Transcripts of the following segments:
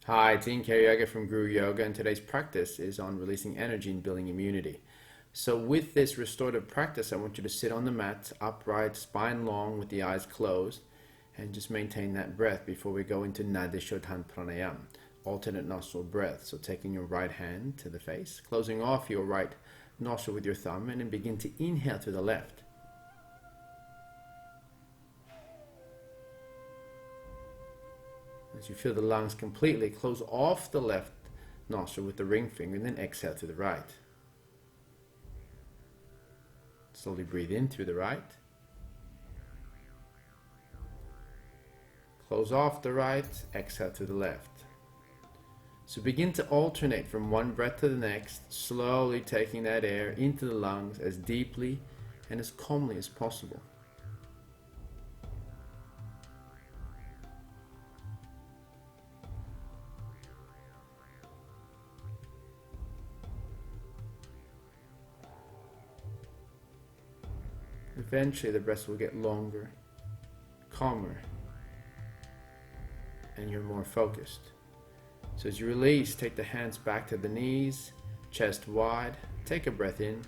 Hi, Team Yoga from Guru Yoga, and today's practice is on releasing energy and building immunity. So with this restorative practice, I want you to sit on the mat, upright, spine long with the eyes closed, and just maintain that breath before we go into Nadi Shodhana Pranayama, alternate nostril breath. So taking your right hand to the face, closing off your right nostril with your thumb, and then begin to inhale to the left. As you fill the lungs completely, close off the left nostril with the ring finger and then exhale to the right. Slowly breathe in through the right. Close off the right, exhale to the left. So begin to alternate from one breath to the next, slowly taking that air into the lungs as deeply and as calmly as possible. Eventually the breaths will get longer, calmer, and you're more focused. So as you release, take the hands back to the knees, chest wide, take a breath in,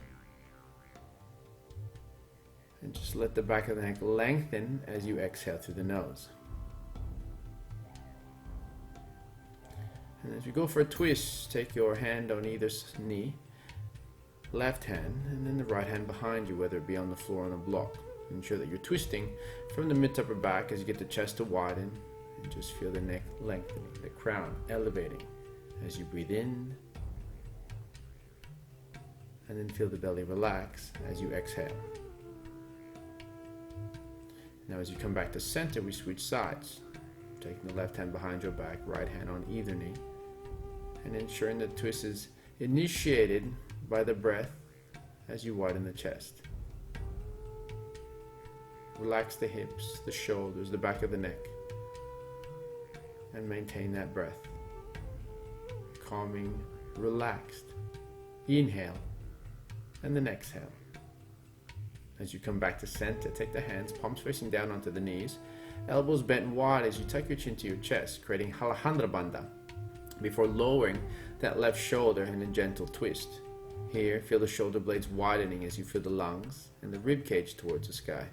and just let the back of the neck lengthen as you exhale through the nose. And as you go for a twist, take your hand on either knee, left hand, and then the right hand behind you, whether it be on the floor or on a block. Ensure that you're twisting from the mid to upper back as you get the chest to widen, and just feel the neck lengthening, the crown elevating as you breathe in, and then feel the belly relax as you exhale. Now as you come back to center, we switch sides, taking the left hand behind your back, right hand on either knee, and ensuring the twist is initiated by the breath as you widen the chest. Relax the hips, the shoulders, the back of the neck, and maintain that breath. Calming, relaxed. Inhale, and then exhale. As you come back to center, take the hands, palms facing down onto the knees, elbows bent wide as you tuck your chin to your chest, creating Halachandra Bandha, before lowering that left shoulder in a gentle twist. Here, feel the shoulder blades widening as you feel the lungs and the rib cage towards the sky.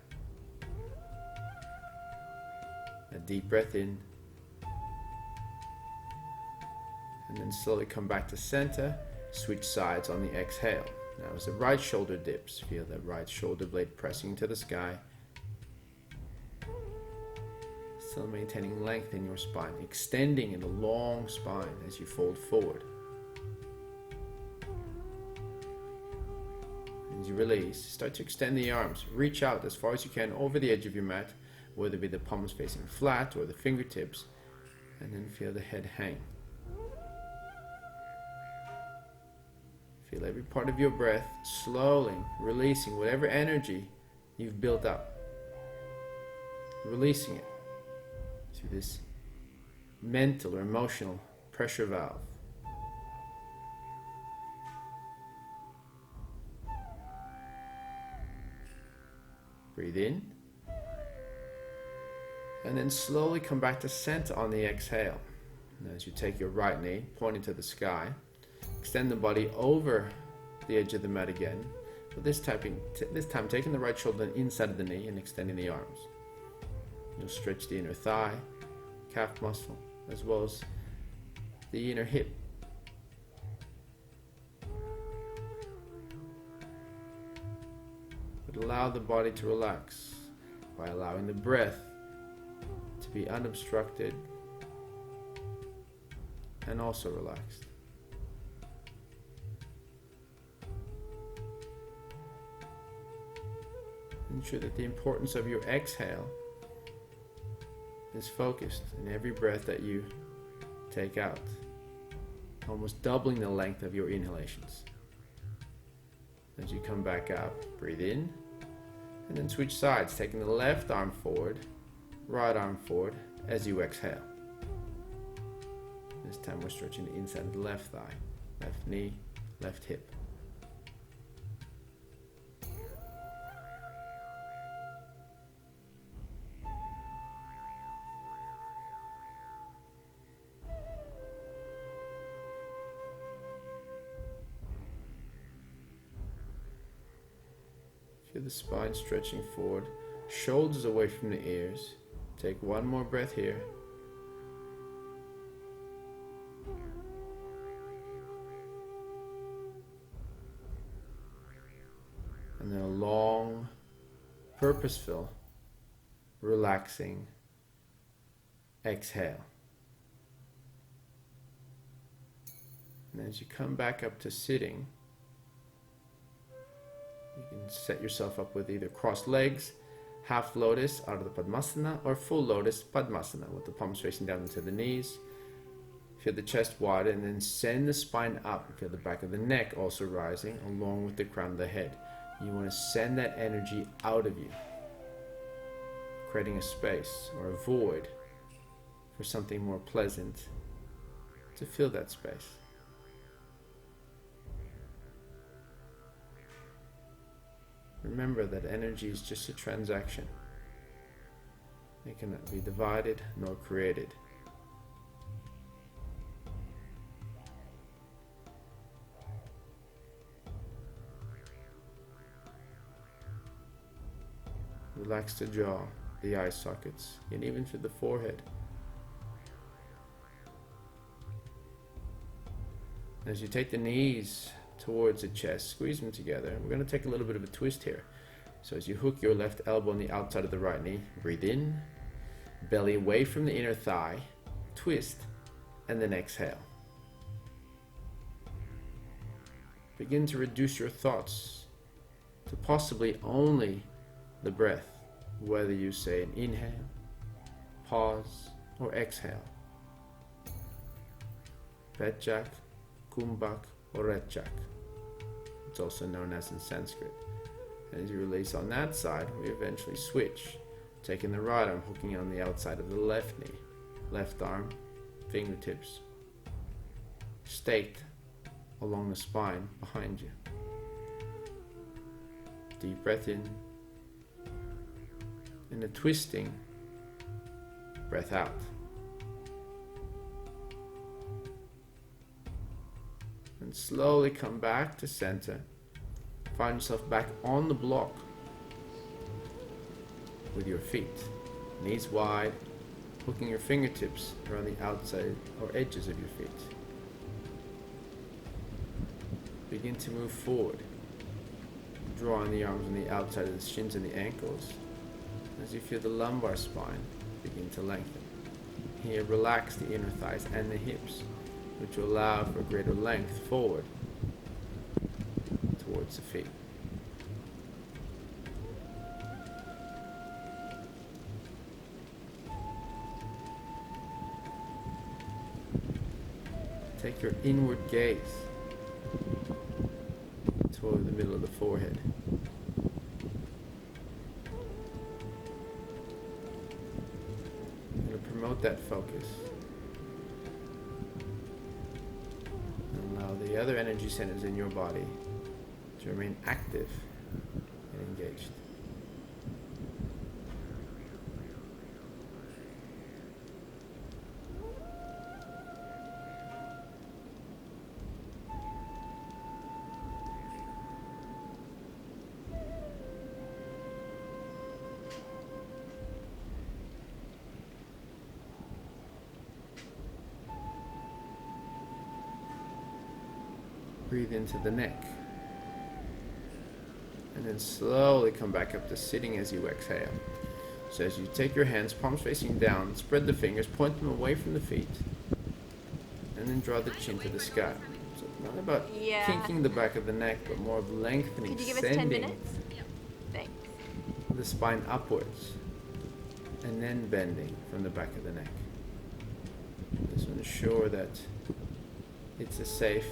A deep breath in, and then slowly come back to center, switch sides on the exhale. Now as the right shoulder dips, feel that right shoulder blade pressing to the sky, still maintaining length in your spine, extending in a long spine as you fold forward. As you release, start to extend the arms. Reach out as far as you can over the edge of your mat, whether it be the palms facing flat or the fingertips, and then feel the head hang. Feel every part of your breath slowly releasing whatever energy you've built up. Releasing it through this mental or emotional pressure valve. Breathe in, and then slowly come back to center on the exhale. And as you take your right knee, pointing to the sky, extend the body over the edge of the mat again, but this time taking the right shoulder inside of the knee and extending the arms. You'll stretch the inner thigh, calf muscle, as well as the inner hip. But allow the body to relax by allowing the breath to be unobstructed and also relaxed. Ensure that the importance of your exhale is focused in every breath that you take out, almost doubling the length of your inhalations. As you come back up, breathe in, and then switch sides, taking the left arm forward, right arm forward as you exhale. This time we're stretching the inside of the left thigh, left knee, left hip. Feel the spine stretching forward, shoulders away from the ears. Take one more breath here. And then a long, purposeful, relaxing exhale. And as you come back up to sitting, you can set yourself up with either crossed legs, half lotus out of the Padmasana, or full lotus Padmasana with the palms facing down into the knees. Feel the chest widen and then send the spine up. Feel the back of the neck also rising along with the crown of the head. You want to send that energy out of you, creating a space or a void for something more pleasant to fill that space. Remember that energy is just a transaction. It cannot be divided nor created. Relax the jaw, the eye sockets, and even for the forehead. As you take the knees towards the chest, squeeze them together. We're going to take a little bit of a twist here. So as you hook your left elbow on the outside of the right knee, breathe in, belly away from the inner thigh, twist, and then exhale. Begin to reduce your thoughts to possibly only the breath, whether you say an inhale, pause, or exhale. Petjak, Kumbhak, or Retjak. It's also known as in Sanskrit. And as you release on that side, we eventually switch, taking the right arm, hooking on the outside of the left knee, left arm, fingertips, staked along the spine behind you. Deep breath in, and a twisting breath out. And slowly come back to center. Find yourself back on the block with your feet, knees wide, hooking your fingertips around the outside or edges of your feet. Begin to move forward, drawing the arms on the outside of the shins and the ankles. As you feel the lumbar spine begin to lengthen. Here, relax the inner thighs and the hips, which will allow for greater length forward towards the feet. Take your inward gaze toward the middle of the forehead. Promote that focus. And allow the other energy centers in your body to remain active and engaged. Breathe into the neck. And then slowly come back up to sitting as you exhale. So as you take your hands, palms facing down, spread the fingers, point them away from the feet, and then draw the chin to the sky. So it's not about kinking the back of the neck, but more of lengthening, Could you give us 10 minutes? Thanks. The spine upwards, and then bending from the back of the neck. Just ensure that it's a safe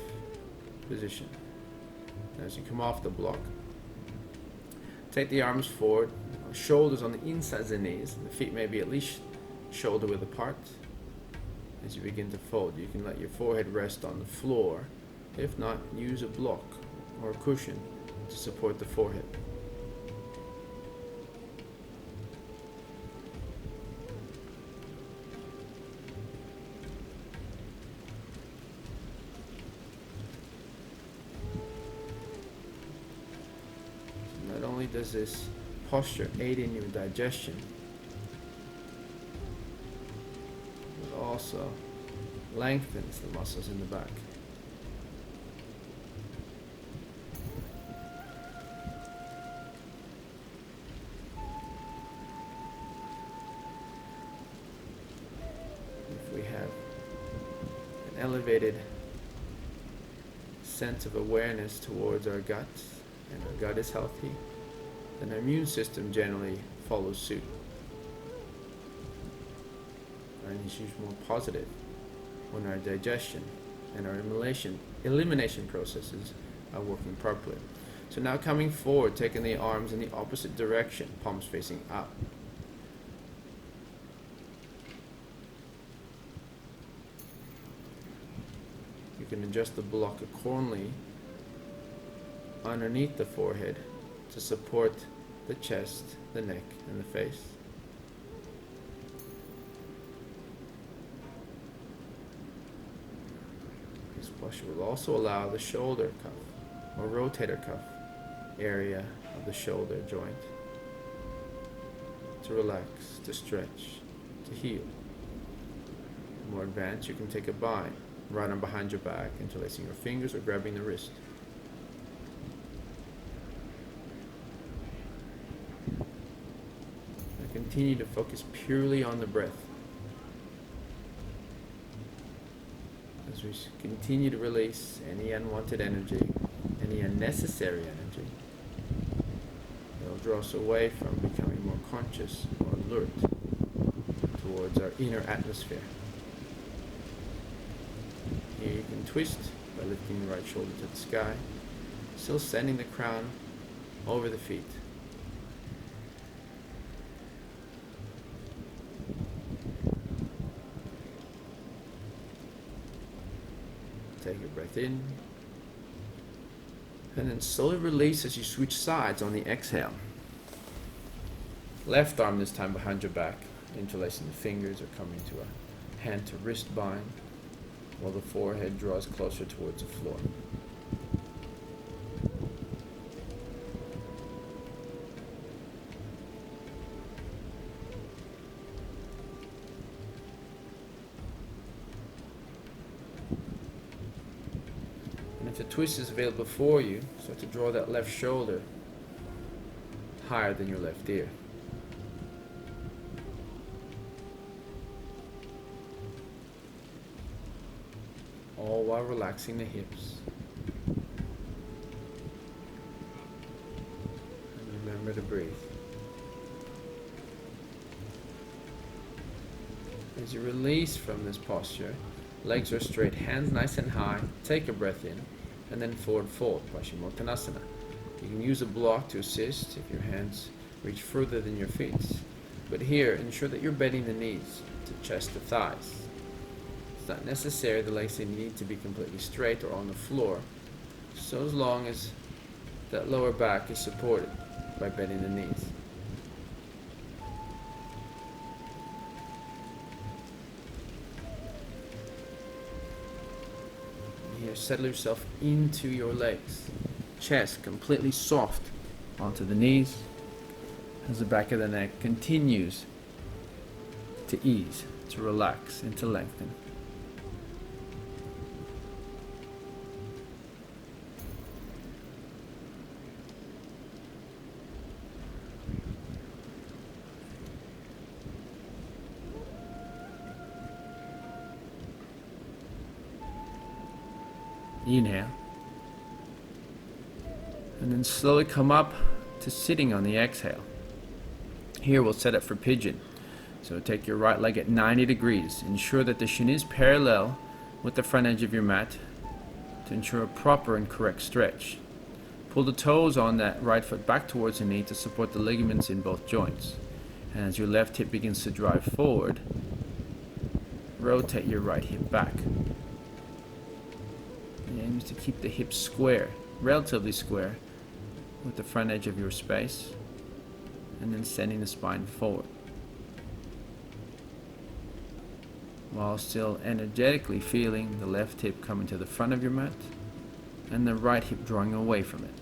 position. As you come off the block, take the arms forward, shoulders on the inside of the knees, the feet may be at least shoulder width apart. As you begin to fold, you can let your forehead rest on the floor. If not, use a block or a cushion to support the forehead. does this posture aid in your digestion, but also lengthens the muscles in the back. If we have an elevated sense of awareness towards our guts, and our gut is healthy, then our immune system generally follows suit and is usually more positive when our digestion and our elimination processes are working properly. So now coming forward, taking the arms in the opposite direction, palms facing up. You can adjust the block accordingly underneath the forehead to support the chest, the neck, and the face. This posture will also allow the shoulder cuff or rotator cuff area of the shoulder joint to relax, to stretch, to heal. More advanced, you can take a bind, right arm behind your back, interlacing your fingers or grabbing the wrist. Now continue to focus purely on the breath. As we continue to release any unwanted energy, any unnecessary energy, it'll draw us away from becoming more conscious or alert towards our inner atmosphere. Here you can twist by lifting the right shoulder to the sky, still sending the crown over the feet. Take a breath in, and then slowly release as you switch sides on the exhale. Left arm this time behind your back, interlacing the fingers or coming to a hand to wrist bind, while the forehead draws closer towards the floor. And if the twist is available for you, start to draw that left shoulder higher than your left ear. All while relaxing the hips. And remember to breathe. As you release from this posture, legs are straight, hands nice and high, take a breath in, and then forward fold, Paschimottanasana. You can use a block to assist if your hands reach further than your feet. But here, ensure that you're bending the knees to chest to thighs. It's not necessary the legs need to be completely straight or on the floor, so as long as that lower back is supported by bending the knees. And here, settle yourself into your legs. Chest completely soft onto the knees as the back of the neck continues to ease, to relax, and to lengthen. Inhale. And then slowly come up to sitting on the exhale. Here we'll set up for pigeon. So take your right leg at 90 degrees. Ensure that the shin is parallel with the front edge of your mat to ensure a proper and correct stretch. Pull the toes on that right foot back towards the knee to support the ligaments in both joints. And as your left hip begins to drive forward, rotate your right hip back. The aim is to keep the hips square, relatively square, with the front edge of your space, and then sending the spine forward, while still energetically feeling the left hip coming to the front of your mat, and the right hip drawing away from it.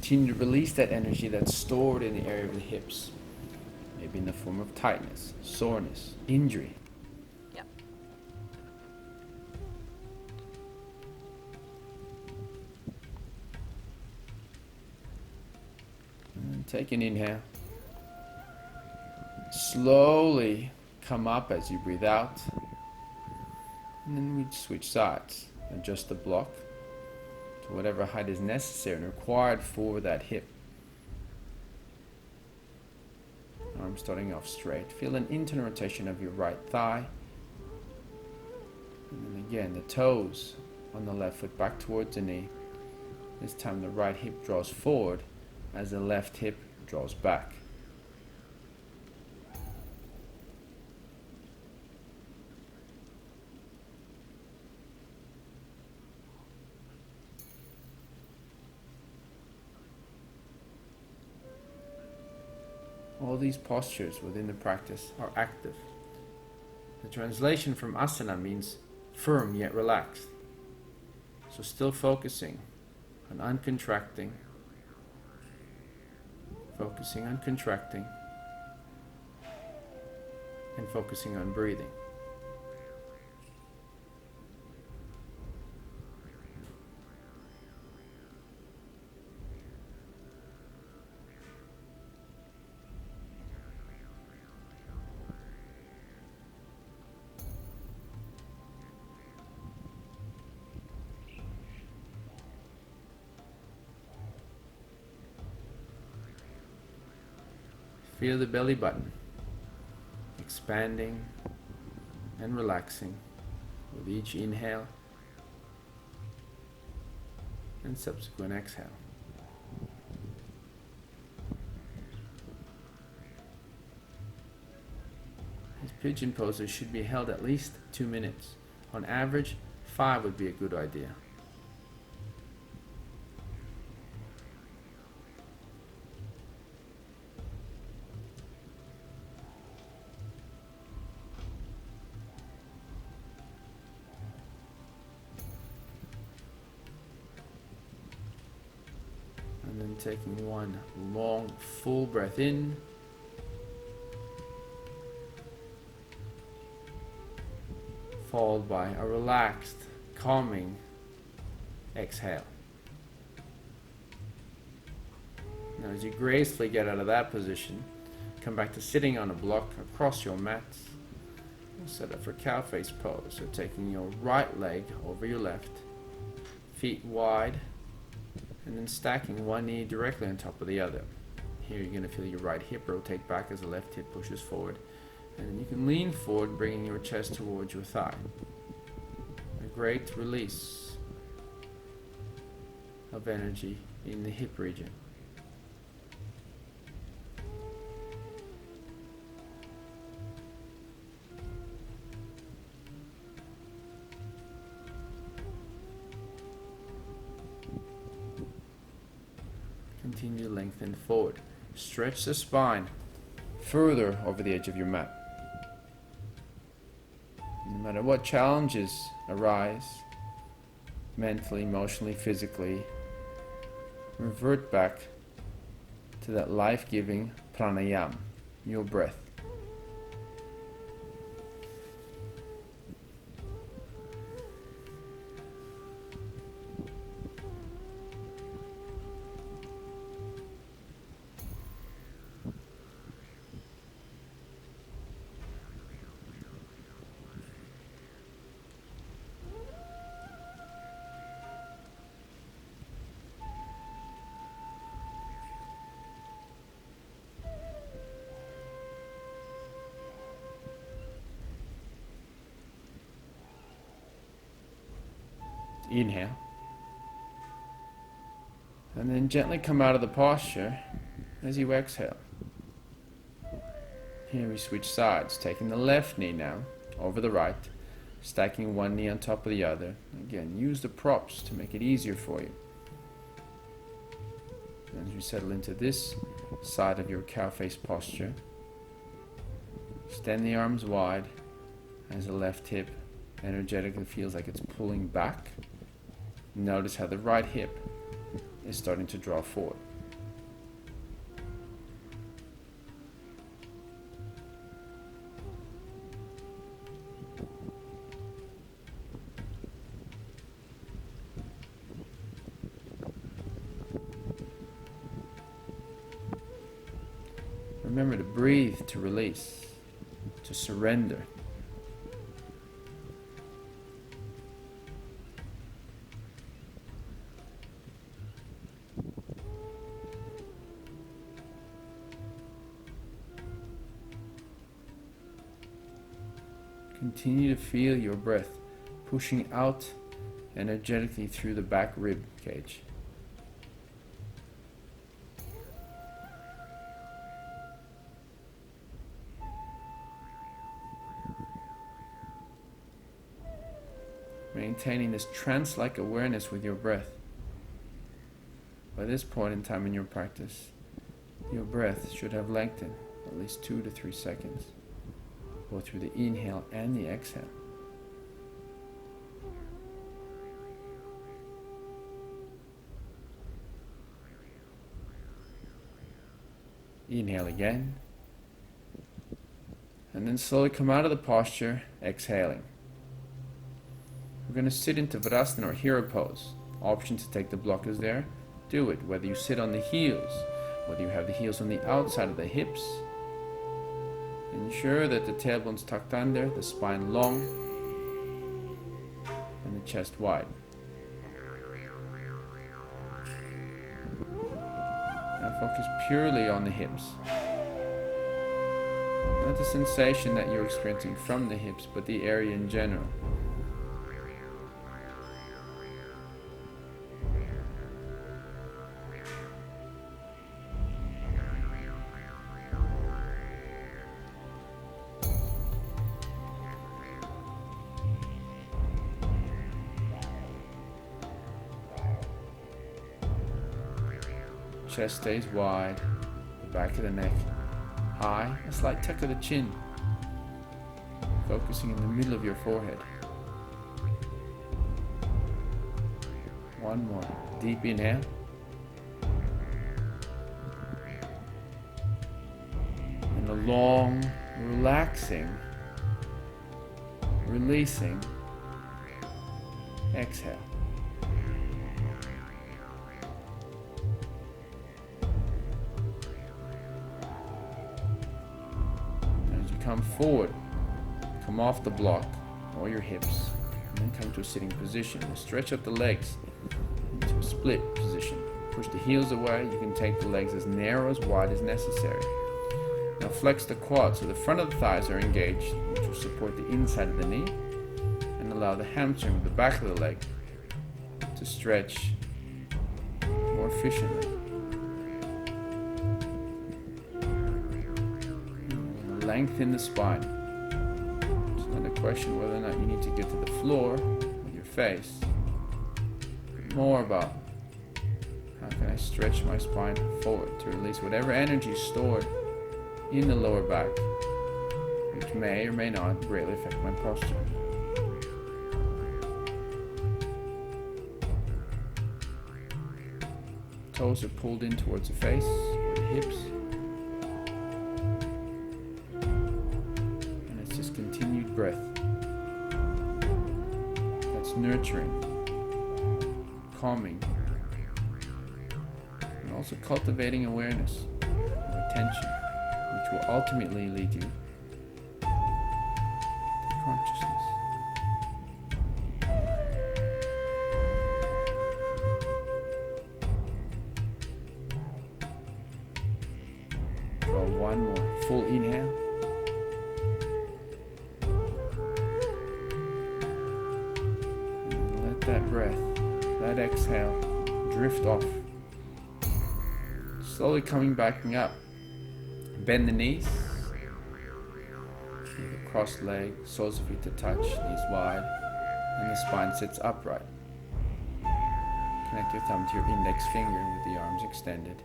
continue to release that energy that's stored in the area of the hips, maybe in the form of tightness, soreness, injury. Yep. And take an inhale. Slowly come up as you breathe out. And then we switch sides. Adjust the block to whatever height is necessary and required for that hip. Arm starting off straight. Feel an internal rotation of your right thigh. And then again, the toes on the left foot back towards the knee. This time the right hip draws forward as the left hip draws back. All these postures within the practice are active. The translation from asana means firm yet relaxed. So still focusing on uncontracting, focusing on contracting, and focusing on breathing. Feel the belly button expanding and relaxing with each inhale and subsequent exhale. These pigeon poses should be held at least 2 minutes. On average, 5 would be a good idea. And then taking one long, full breath in. Followed by a relaxed, calming exhale. Now as you gracefully get out of that position, come back to sitting on a block across your mat. Set up for cow face pose. So taking your right leg over your left, feet wide, and then stacking one knee directly on top of the other. Here you're going to feel your right hip rotate back as the left hip pushes forward. And then you can lean forward, bringing your chest towards your thigh. A great release of energy in the hip region. Continue to lengthen forward. Stretch the spine further over the edge of your mat. No matter what challenges arise, mentally, emotionally, physically, revert back to that life-giving pranayama, your breath. Inhale. And then gently come out of the posture as you exhale. Here we switch sides, taking the left knee now over the right, stacking one knee on top of the other. Again, use the props to make it easier for you. As you settle into this side of your cow face posture, extend the arms wide as the left hip energetically feels like it's pulling back. Notice how the right hip is starting to draw forward. Remember to breathe, to release, to surrender. Continue to feel your breath pushing out energetically through the back rib cage. Maintaining this trance-like awareness with your breath. By this point in time in your practice, your breath should have lengthened at least 2 to 3 seconds, both through the inhale and the exhale. Inhale again, and then slowly come out of the posture, exhaling. We're going to sit into Virasana or hero pose. Option to take the block is there. Do it, whether you sit on the heels, whether you have the heels on the outside of the hips. Ensure that the tailbone's tucked under, the spine long, and the chest wide. Now focus purely on the hips. Not the sensation that you're experiencing from the hips, but the area in general. Chest stays wide, the back of the neck high, a slight tuck of the chin, focusing in the middle of your forehead. One more, deep inhale. And a long, relaxing, releasing exhale. Come forward, come off the block or your hips, and then come to a sitting position. We'll stretch up the legs into a split position. Push the heels away. You can take the legs as narrow, as wide as necessary. Now flex the quads so the front of the thighs are engaged, which will support the inside of the knee, and allow the hamstring with the back of the leg to stretch more efficiently. Lengthen the spine. It's not a question whether or not you need to get to the floor with your face. More about how can I stretch my spine forward to release whatever energy is stored in the lower back, which may or may not greatly affect my posture. Toes are pulled in towards the face or the hips. Continued breath that's nurturing, calming, and also cultivating awareness or attention, which will ultimately lead you to consciousness. Draw one more full inhale. That breath, that exhale, drift off. Slowly coming back up. Bend the knees. Either crossed leg, soles of feet to touch, knees wide, and the spine sits upright. Connect your thumb to your index finger with the arms extended.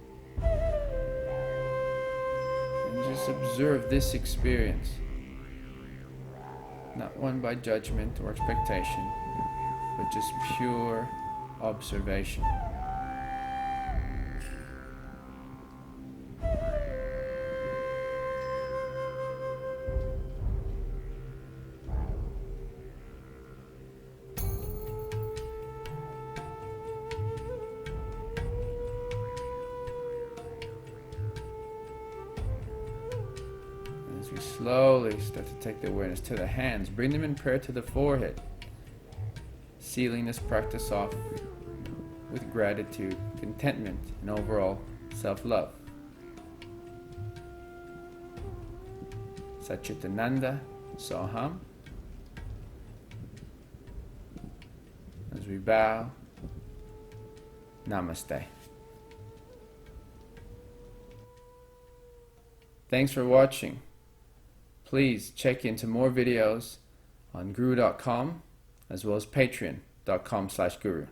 And just observe this experience. Not one by judgment or expectation, but just pure observation. we slowly start to take the awareness to the hands, bring them in prayer to the forehead, sealing this practice off with gratitude, contentment, and overall self-love. Satchitananda Soham. As we bow, Namaste. Thanks for watching. Please check into more videos on guru.com as well as patreon.com/guru.